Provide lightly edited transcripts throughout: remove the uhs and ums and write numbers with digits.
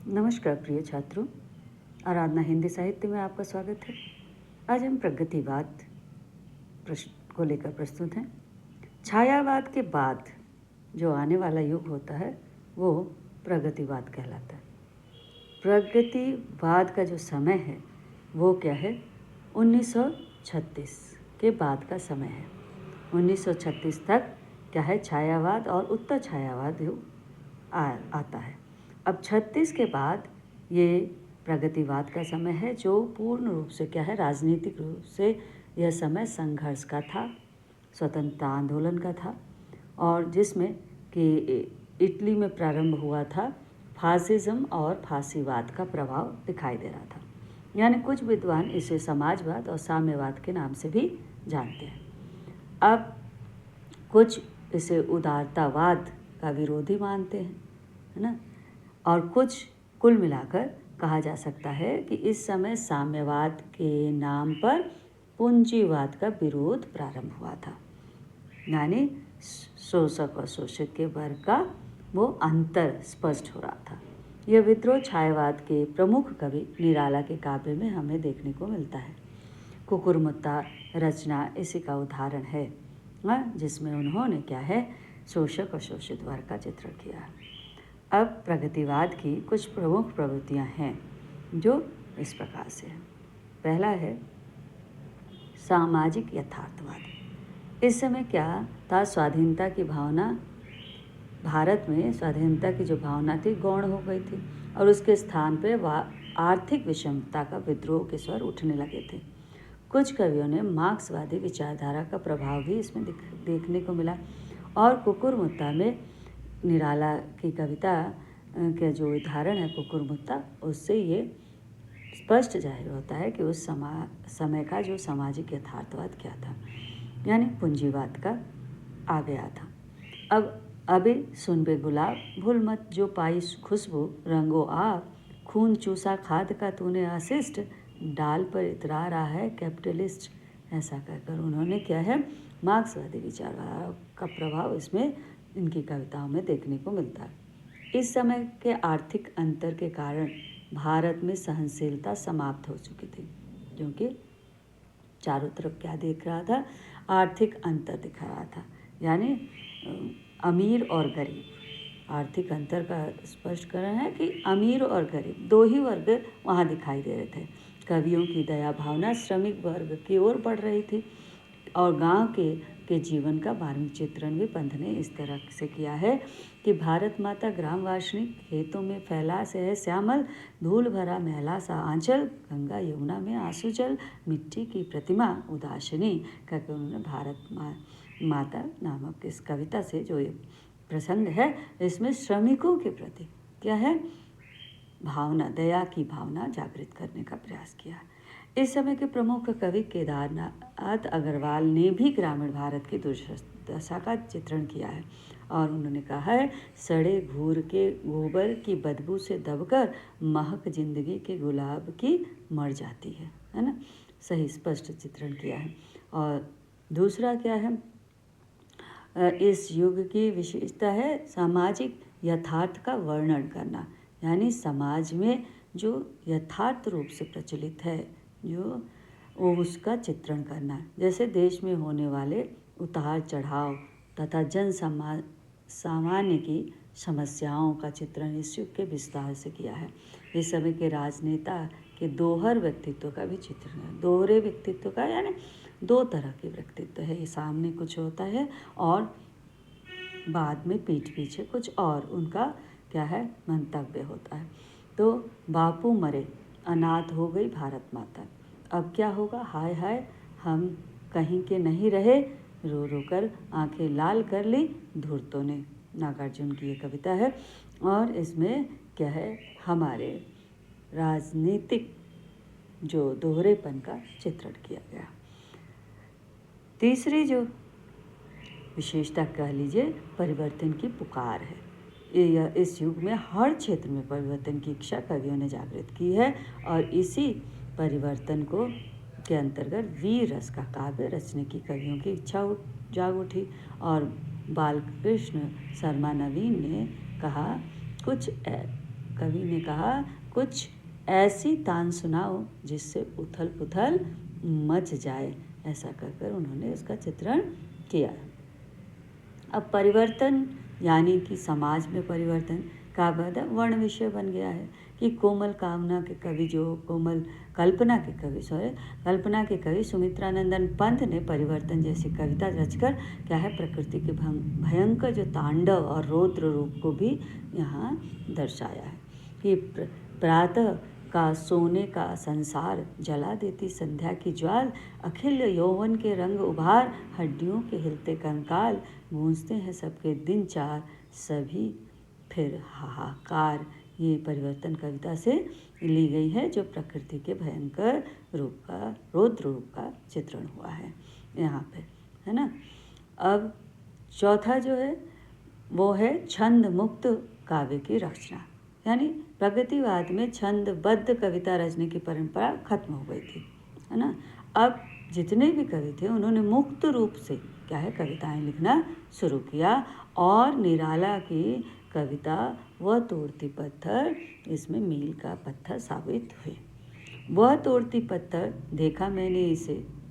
नमस्कार प्रिय छात्रों, आराधना हिंदी साहित्य में आपका स्वागत है। आज हम प्रगतिवाद प्रश्न को लेकर प्रस्तुत हैं। छायावाद के बाद जो आने वाला युग होता है वो प्रगतिवाद कहलाता है। प्रगतिवाद का जो समय है वो क्या है? 1936 के बाद का समय है। 1936 तक क्या है? छायावाद और उत्तर छायावाद युग आता है। अब 36 के बाद ये प्रगतिवाद का समय है, जो पूर्ण रूप से क्या है? राजनीतिक रूप से यह समय संघर्ष का था, स्वतंत्रता आंदोलन का था, और जिसमें कि इटली में प्रारंभ हुआ था फासिज्म और फासीवाद का प्रभाव दिखाई दे रहा था। यानी कुछ विद्वान इसे समाजवाद और साम्यवाद के नाम से भी जानते हैं। अब कुछ इसे उदारतावाद का विरोधी मानते हैं, है ना? और कुछ कुल मिलाकर कहा जा सकता है कि इस समय साम्यवाद के नाम पर पूंजीवाद का विरोध प्रारंभ हुआ था। यानी शोषक और शोषित के वर्ग का वो अंतर स्पष्ट हो रहा था। यह विद्रोह छायावाद के प्रमुख कवि निराला के काव्य में हमें देखने को मिलता है। कुकुरमुत्ता रचना इसी का उदाहरण है, जिसमें उन्होंने क्या है? शोषक और शोषित वर्ग का चित्रण किया है। अब प्रगतिवाद की कुछ प्रमुख प्रवृत्तियां हैं जो इस प्रकार से हैं। पहला है सामाजिक यथार्थवाद। इस समय क्या था? स्वाधीनता की भावना, भारत में स्वाधीनता की जो भावना थी गौण हो गई थी, और उसके स्थान पे आर्थिक विषमता का विद्रोह के स्वर उठने लगे थे। कुछ कवियों ने मार्क्सवादी विचारधारा का प्रभाव भी इसमें देखने को मिला, और कुकुरमुत्ता में निराला की कविता का जो उदाहरण है कुकुरमुत्ता, उससे ये स्पष्ट जाहिर होता है कि उस समय का जो सामाजिक यथार्थवाद क्या था, यानी पूंजीवाद का आ गया था। अब अबे सुन बे गुलाब, भूल मत जो पाई खुशबू, रंगो आप, खून चूसा खाद का तूने अशिष्ट, डाल पर इतरा रहा है कैपिटलिस्ट। ऐसा कहकर उन्होंने क्या है? मार्क्सवादी विचारधारा का प्रभाव इसमें इनकी कविताओं में देखने को मिलता है। इस समय के आर्थिक अंतर के कारण भारत में सहनशीलता समाप्त हो चुकी थी, क्योंकि चारों तरफ क्या दिख रहा था? आर्थिक अंतर दिख रहा था, यानी अमीर और गरीब। आर्थिक अंतर का स्पष्टीकरण है कि अमीर और गरीब दो ही वर्ग वहाँ दिखाई दे रहे थे। कवियों की दया भावना श्रमिक वर्ग की ओर बढ़ रही थी, और गांव के जीवन का मार्मिक चित्रण भी पंत ने इस तरह से किया है कि भारत माता ग्रामवासिनी, खेतों में फैला से श्यामल, धूल भरा मैला सा आंचल, गंगा यमुना में आंसू जल, मिट्टी की प्रतिमा उदासिनी, करके उन्होंने भारत माता नामक इस कविता से जो ये प्रसंग है, इसमें श्रमिकों के प्रति क्या है? भावना, दया की भावना जागृत करने का प्रयास किया है। इस समय के प्रमुख कवि केदारनाथ अग्रवाल ने भी ग्रामीण भारत की दुर्दशा का चित्रण किया है, और उन्होंने कहा है, सड़े घूर के गोबर की बदबू से दबकर महक जिंदगी के गुलाब की मर जाती है ना? सही स्पष्ट चित्रण किया है। और दूसरा क्या है? इस युग की विशेषता है सामाजिक यथार्थ का वर्णन करना, यानी समाज में जो यथार्थ रूप से प्रचलित है जो वो उसका चित्रण करना। जैसे देश में होने वाले उतार चढ़ाव तथा सामान्य की समस्याओं का चित्रण इस युग के विस्तार से किया है। इस समय के राजनेता के दोहर व्यक्तित्व का भी चित्रण है। दोहरे व्यक्तित्व का यानी दो तरह के व्यक्तित्व है, ये सामने कुछ होता है और बाद में पीठ पीछे कुछ और उनका क्या है? मंतव्य होता है। तो बापू मरे, अनाथ हो गई भारत माता, अब क्या होगा? हाय हाय हम कहीं के नहीं रहे, रो रो कर आंखें लाल कर ली धूर्तों ने। नागार्जुन की ये कविता है, और इसमें क्या है? हमारे राजनीतिक जो दोहरेपन का चित्रण किया गया। तीसरी जो विशेषता कह लीजिए परिवर्तन की पुकार है। इस युग में हर क्षेत्र में परिवर्तन की इच्छा कवियों ने जागृत की है, और इसी परिवर्तन को के अंतर्गत वीर रस का काव्य रचने की कवियों की इच्छा जाग उठी। और बालकृष्ण शर्मा नवीन ने कहा, कुछ कवि ने कहा, कुछ ऐसी तान सुनाओ जिससे उथल पुथल मच जाए। ऐसा कहकर उन्होंने उसका चित्रण किया। अब परिवर्तन यानी कि समाज में परिवर्तन का वर्ण विषय बन गया है कि कोमल कामना के कवि कल्पना के कवि सुमित्रानंदन पंत ने परिवर्तन जैसी कविता रचकर क्या है, प्रकृति के भयंकर जो तांडव और रौद्र रूप को भी यहाँ दर्शाया है कि प्रातः का सोने का संसार, जला देती संध्या की ज्वाल, अखिल यौवन के रंग उभार, हड्डियों के हिलते कंकाल, गूंजते हैं सबके दिन चार, सभी फिर हाहाकार। ये परिवर्तन कविता से ली गई है, जो प्रकृति के भयंकर रूप का, रौद्र रूप का चित्रण हुआ है यहाँ पे, है ना। अब चौथा जो है वो है छंद मुक्त काव्य की रचना, यानी प्रगतिवाद में छंदबद्ध कविता रचने की परंपरा खत्म हो गई थी, है ना। अब जितने भी कवि थे उन्होंने मुक्त रूप से क्या है, कविताएं लिखना शुरू किया, और निराला की कविता वह तोड़ती पत्थर इसमें मील का पत्थर साबित हुई। वह तोड़ती पत्थर देखा मैंने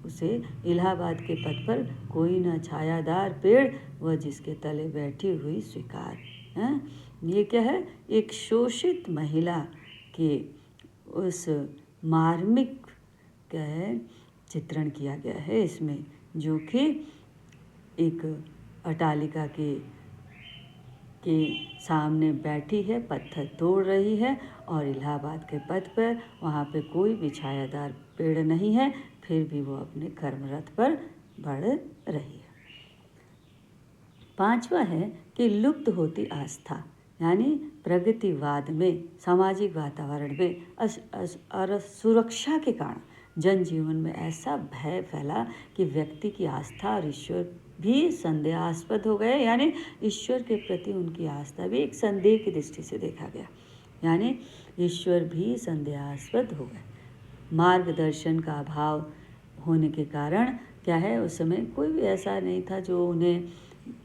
उसे इलाहाबाद के पथ पर, कोई न छायादार पेड़, वह जिसके तले बैठी हुई स्वीकार। हैं, ये क्या है, एक शोषित महिला के उस मार्मिक क्या है चित्रण किया गया है इसमें, जो कि एक अट्टालिका के सामने बैठी है, पत्थर तोड़ रही है, और इलाहाबाद के पथ पर वहाँ पे कोई भी छायादार पेड़ नहीं है, फिर भी वो अपने कर्मरथ पर बढ़ रही है। पांचवा है कि लुप्त होती आस्था, यानी प्रगतिवाद में सामाजिक वातावरण में सुरक्षा के कारण जनजीवन में ऐसा भय फैला कि व्यक्ति की आस्था और ईश्वर भी संदेहास्पद हो गए, यानी ईश्वर के प्रति उनकी आस्था भी एक संदेह की दृष्टि से देखा गया, यानी ईश्वर भी संदेहास्पद हो गए। मार्गदर्शन का अभाव होने के कारण क्या है, उस समय कोई भी ऐसा नहीं था जो उन्हें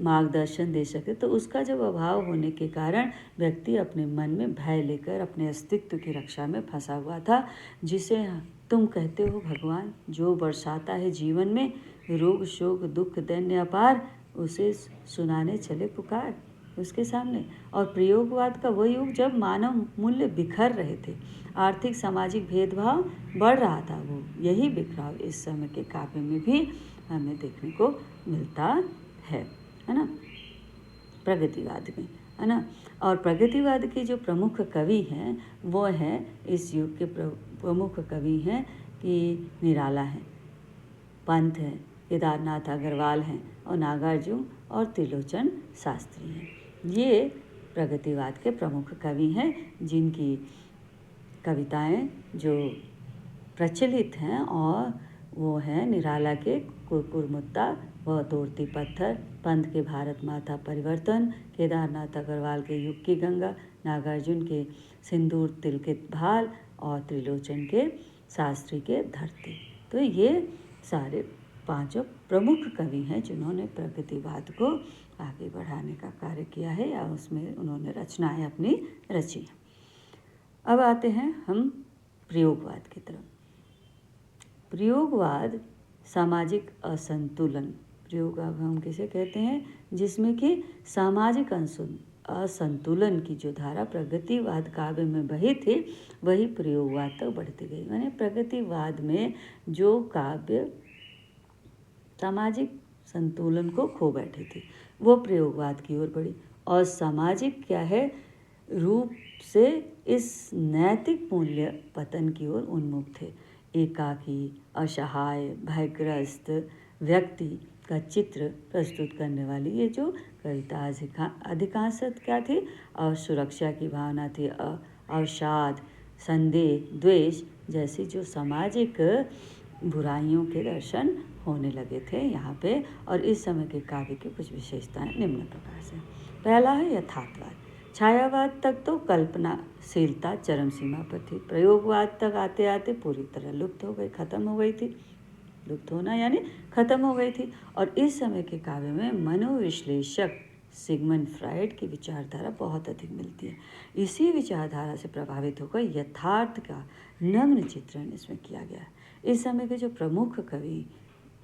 मार्गदर्शन दे सके, तो उसका जब अभाव होने के कारण व्यक्ति अपने मन में भय लेकर अपने अस्तित्व की रक्षा में फंसा हुआ था, जिसे तुम कहते हो भगवान, जो बरसाता है जीवन में रोग शोक दुख दैन्य अपार, उसे सुनाने चले पुकार उसके सामने। और प्रयोगवाद का वह युग जब मानव मूल्य बिखर रहे थे, आर्थिक सामाजिक भेदभाव बढ़ रहा था, वो यही बिखराव इस समय के काव्य में भी हमें देखने को मिलता है ना, प्रगतिवाद में, है ना। और प्रगतिवाद के जो प्रमुख कवि हैं वो हैं, इस युग के प्रमुख कवि हैं कि निराला हैं, पंत हैं, केदारनाथ अग्रवाल हैं, और नागार्जुन और त्रिलोचन शास्त्री हैं। ये प्रगतिवाद के प्रमुख कवि हैं, जिनकी कविताएं जो प्रचलित हैं और वो हैं निराला के कुरकुरमुत्ता, वह तोड़ती पत्थर, पंत के भारत माता परिवर्तन, केदारनाथ अग्रवाल के युग की गंगा, नागार्जुन के सिंदूर तिलकित भाल, और त्रिलोचन के शास्त्री के धरती। तो ये सारे पांचों प्रमुख कवि हैं जिन्होंने प्रगतिवाद को आगे बढ़ाने का कार्य किया है, या उसमें उन्होंने रचनाएं अपनी रची। अब आते हैं हम प्रयोगवाद की तरफ। प्रयोगवाद सामाजिक असंतुलन, प्रयोग अब हम किसे कहते हैं, जिसमें कि सामाजिक असंतुलन की जो धारा प्रगतिवाद काव्य में बही थी, वही प्रयोगवाद तक बढ़ती गई। यानी प्रगतिवाद में जो काव्य सामाजिक संतुलन को खो बैठी थी, वो प्रयोगवाद की ओर बढ़ी, और सामाजिक क्या है रूप से इस नैतिक मूल्य पतन की ओर उन्मुख थे। एकाकी, असहाय, भयग्रस्त व्यक्ति का चित्र प्रस्तुत करने वाली ये जो कविता अधिकांशत क्या थी, और सुरक्षा की भावना थी, अवसाद, संदेह, द्वेष जैसी जो सामाजिक बुराइयों के दर्शन होने लगे थे यहाँ पे। और इस समय के काव्य की कुछ विशेषताएं निम्न प्रकार से। पहला है यथार्थवाद। छायावाद तक तो कल्पनाशीलता चरम सीमा पर थी, प्रयोगवाद तक आते आते पूरी तरह लुप्त हो गई, खत्म हो गई थी। लुप्त होना यानी खत्म हो गई थी। और इस समय के काव्य में मनोविश्लेषक सिगमंड फ्राइड की विचारधारा बहुत अधिक मिलती है। इसी विचारधारा से प्रभावित होकर यथार्थ का नग्न चित्रण इसमें किया गया है। इस समय के जो प्रमुख कवि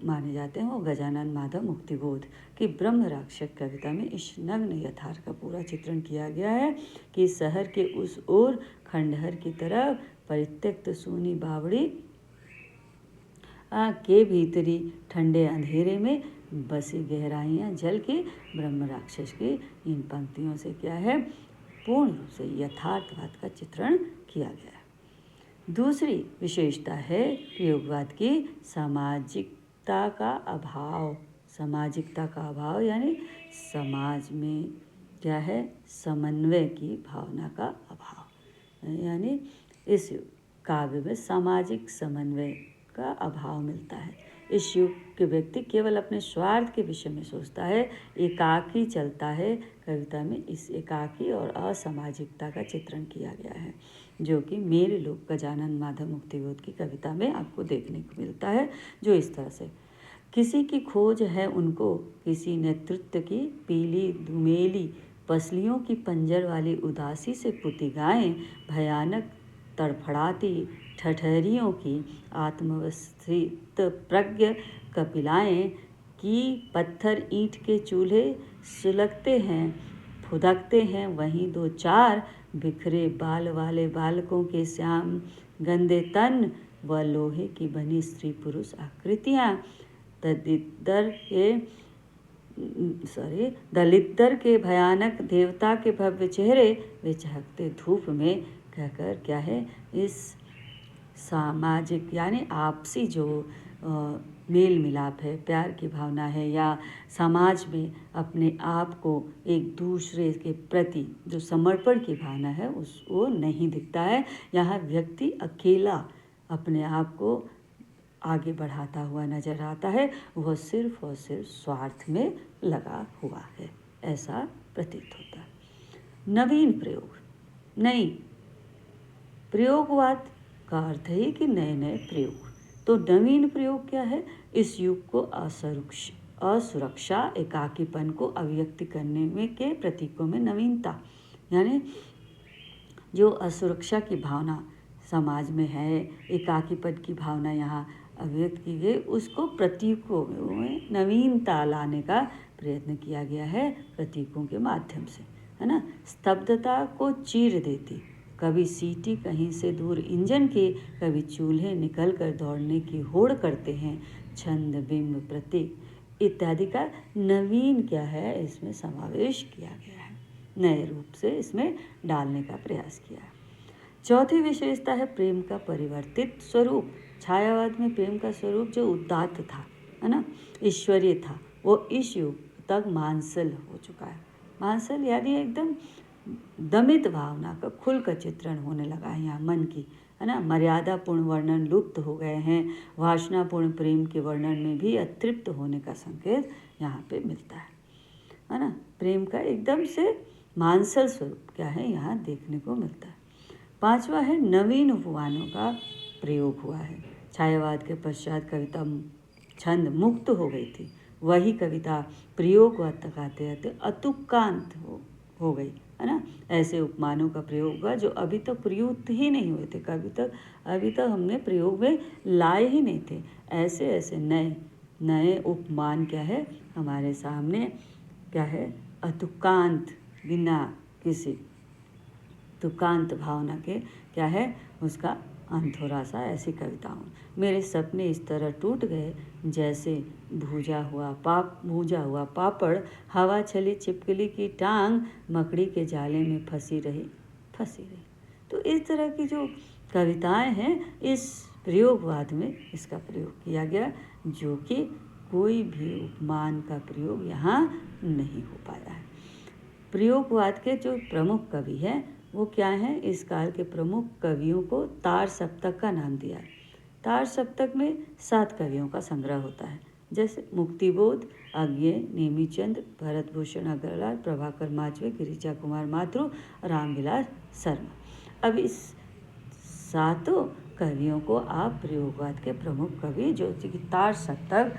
माने जाते हैं वो गजानन माधव मुक्तिबोध की ब्रह्म राक्षस कविता में इस नग्न यथार्थ का पूरा चित्रण किया गया है कि शहर के उस ओर खंडहर की तरफ परित्यक्त सूनी बावड़ी के भीतरी ठंडे अंधेरे में बसी गहराइयाँ जल के ब्रह्म राक्षस की इन पंक्तियों से क्या है, पूर्ण रूप से यथार्थवाद का चित्रण किया गया है। दूसरी विशेषता है प्रयोगवाद की सामाजिकता का अभाव। सामाजिकता का अभाव यानी समाज में क्या है, समन्वय की भावना का अभाव। यानी इस काव्य में सामाजिक समन्वय का अभाव मिलता है। इस युग के व्यक्ति केवल अपने स्वार्थ के विषय में सोचता है, एकाकी चलता है। कविता में इस एकाकी और असामाजिकता का चित्रण किया गया है, जो कि मेरे लोग गजानन माधव मुक्तिबोध की कविता में आपको देखने को मिलता है। जो इस तरह से किसी की खोज है उनको, किसी नेतृत्व की पीली धुमेली पसलियों की पंजर वाली उदासी से पुती गायें, भयानक तड़फड़ाती ठठहरियों की आत्मवस्थित प्रज्ञ कपिलाएं की पत्थर ईंट के चूल्हे सुलगते हैं, फुदकते हैं। वहीं दो चार बिखरे बाल वाले बालकों के श्याम गंदे तन व लोहे की बनी स्त्री पुरुष आकृतियाँ दलिद्दर के भयानक देवता के भव्य चेहरे वे चहकते धूप में कहकर क्या है, इस सामाजिक यानी आपसी जो मेल मिलाप है, प्यार की भावना है, या समाज में अपने आप को एक दूसरे के प्रति जो समर्पण की भावना है उस वो नहीं दिखता है। यहाँ व्यक्ति अकेला अपने आप को आगे बढ़ाता हुआ नजर आता है, वह सिर्फ और सिर्फ स्वार्थ में लगा हुआ है, ऐसा प्रतीत होता है। नवीन प्रयोग, नई प्रयोगवाद का अर्थ है कि नए नए प्रयोग। तो नवीन प्रयोग क्या है, इस युग को असुरक्षा एकाकीपन को अभिव्यक्त करने में के प्रतीकों में नवीनता, यानी जो असुरक्षा की भावना समाज में है, एकाकीपन की भावना यहाँ अभिव्यक्त की गई, उसको प्रतीकों में नवीनता लाने का प्रयत्न किया गया है प्रतीकों के माध्यम से, है ना। स्तब्धता को चीर देती, कभी सीटी कहीं से दूर इंजन की, कभी चूल्हे निकल कर दौड़ने की होड़ करते हैं, छंद बिंब प्रतीक इत्यादि का नवीन क्या है इसमें समावेश किया गया है, नए रूप से इसमें डालने का प्रयास किया है। चौथी विशेषता है प्रेम का परिवर्तित स्वरूप। छायावाद में प्रेम का स्वरूप जो उदात्त था, है ना, ईश्वरीय था, वो इस युग तक मांसल हो चुका है। मांसल यानी एकदम दमित भावना का खुलकर चित्रण होने लगा है यहाँ मन की, है ना। मर्यादापूर्ण वर्णन लुप्त हो गए हैं, वासनापूर्ण प्रेम के वर्णन में भी अतृप्त होने का संकेत यहाँ पे मिलता है ना। प्रेम का एकदम से मांसल स्वरूप क्या है यहाँ देखने को मिलता है। पांचवा है नवीन उपमानों का प्रयोग हुआ है। छायावाद के पश्चात कविता छंद मुक्त हो गई थी, वही कविता प्रयोगवाद तक आते आते अतुक्कांत हो गई, है ना। ऐसे उपमानों का प्रयोग हुआ जो अभी तक प्रयुक्त ही नहीं हुए थे, अभी तक हमने प्रयोग में लाए ही नहीं थे। ऐसे ऐसे नए नए उपमान क्या है हमारे सामने क्या है, अतुक्कांत, बिना किसी तुकांत भावना के क्या है उसका अंथोरा सा ऐसी कविताओं। मेरे सपने इस तरह टूट गए जैसे भूजा हुआ पापड़, हवा चली छिपकली की टांग, मकड़ी के जाले में फंसी रही। तो इस तरह की जो कविताएं हैं इस प्रयोगवाद में इसका प्रयोग किया गया, जो कि कोई भी उपमान का प्रयोग यहाँ नहीं हो पाया है। प्रयोगवाद के जो प्रमुख कवि हैं वो क्या हैं, इस काल के प्रमुख कवियों को तार सप्तक का नाम दिया है। तार सप्तक में 7 कवियों का संग्रह होता है, जैसे मुक्तिबोध, अज्ञेय, नेमीचंद, भरतभूषण अग्रवाल, प्रभाकर माचवे, गिरिजा कुमार माथुर, रामविलास शर्मा। अब इस 7 कवियों को आप प्रयोगवाद के प्रमुख कवि जो कि तार सप्तक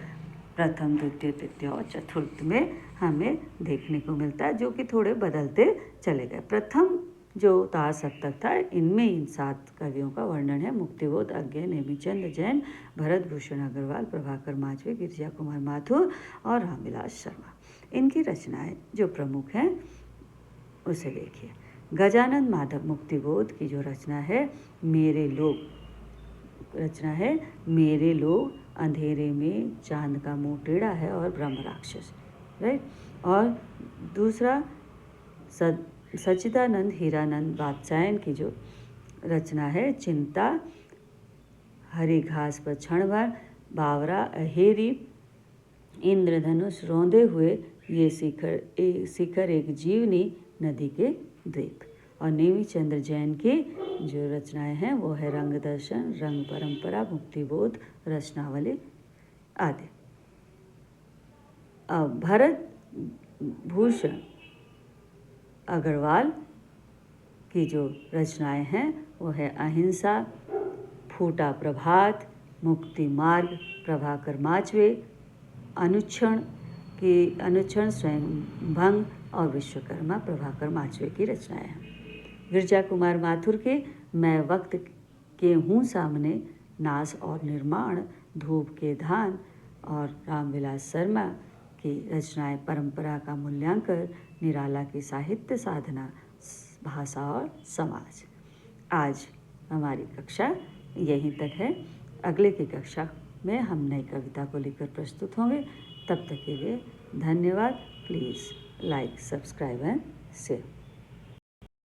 प्रथम, द्वितीय, तृतीय और चतुर्थ में हमें देखने को मिलता है, जो कि थोड़े बदलते चले गए। प्रथम जो तार सप्तक था, इनमें इन 7 कवियों का वर्णन है। मुक्तिबोध, अज्ञे, नेमिचंद जैन, भरत भूषण अग्रवाल, प्रभाकर माचवे, गिरिजा कुमार माथुर और रामविलास शर्मा। इनकी रचनाएं जो प्रमुख हैं उसे देखिए। गजानन माधव मुक्तिबोध की जो रचना है, मेरे लोग अंधेरे में चांद का मुंह टेढ़ा है और ब्रह्म राक्षस, राइट। और दूसरा सच्चिदानंद हीरानंद वात्स्यायन की जो रचना है, चिंता, हरी घास पर क्षण भर, बावरा, अहेरी, इंद्रधनुष रोंदे हुए, ये शिखर एक जीवनी नदी के द्वीप। और नेमिचंद्र जैन की जो रचनाएं हैं वो है रंग दर्शन, रंग परंपरा, मुक्तिबोध, रचनावली आदि। भरत भूषण अग्रवाल की जो रचनाएं हैं वो है अहिंसा, फूटा प्रभात, मुक्ति मार्ग, प्रभाकर माचवे, अनुच्छण स्वयं भंग और विश्वकर्मा, प्रभाकर माचवे की रचनाएं हैं। गिरिजा कुमार माथुर के मैं वक्त के हूँ सामने, नाश और निर्माण, धूप के धान और रामविलास शर्मा की रचनाएं परंपरा का मूल्यांकन, निराला की साहित्य साधना, भाषा और समाज। आज हमारी कक्षा यहीं तक है। अगले की कक्षा में हम नई कविता को लेकर प्रस्तुत होंगे। तब तक के लिए धन्यवाद। Please like, subscribe and share.